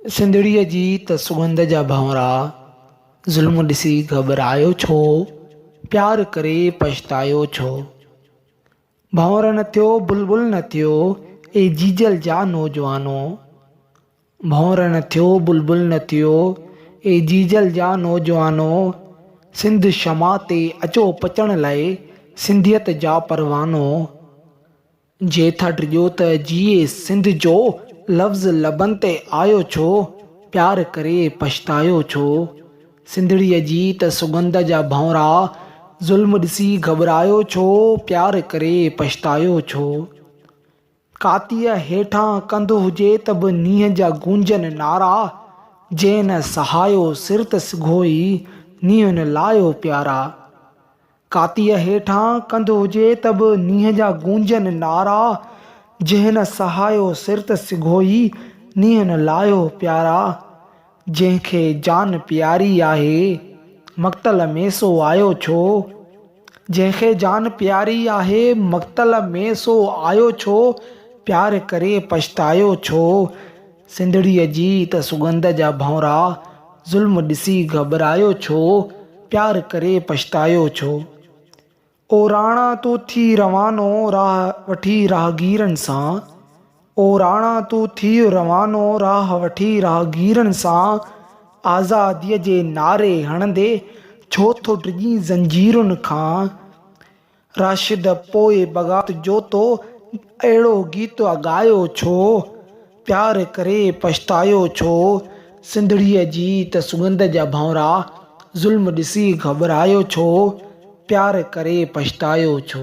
सिंधड़ीअ जी त सुगंध जा भंवरा, ज़ुल्म ॾिसी घबरायो छो, प्यार करे पछतायो छो। भंवर न थियो बुलबुल न थियो, ए जीजल जा नौजवानो। भंवर न थियो बुलबुल न थियो, ए जीजल जा नौजवानो। सिंध शमा ते अचो पचण लाइ, सिंधियत जा परवानो। जे था टिजो त जिए सिंध जो, लफ़्ज़ लबनि ते आयो छो, प्यार करे पछतायो छो। सिंधड़ीअ जी त सुगंध जा भंवरा, ज़ुल्म ॾिसी घबरायो छो, प्यार करे पछतायो छो। कातीअ हेठां कंधु हुजे त बि नींहं जा गूंजन नारा, जंहिं न सहायो सिर त सिघोई, नींहं न लायो प्यारा। कातीअ हेठां कंधु हुजे त बि नींहं जा गूंजन नारा, जंहिं न सहायो सिर त सिघोई, नींहं न लायो प्यारा। जंहिंखे जान प्यारी आहे, मक़्तल में सो आयो छो। जंहिंखे जान प्यारी आहे, मक़्तल में सो आयो छो, प्यार करे पछतायो छो। सिंधड़ीअ जी त सुगंध जा भंवरा, ज़ुल्म ॾिसी घबरायो छो, प्यार करे पछतायो छो। ओ राणा तूं थी रवानो राह वठी राहगीरनि सां, ओ राणा तूं थी रवानो राह वठी राहगीरनि सां। आज़ादीअ जे नारे हणंदे, छो थो डिॼी ज़ंजीरुनि खां। राशिद पोइ बग़ावत जो तो अहिड़ो गीत ॻायो छो, प्यार करे पछतायो छो। सिंधड़ीअ जी त सुगंध जा भंवरा, ज़ुल्म ॾिसी घबरायो छो, प्यार करे पछतायो छो।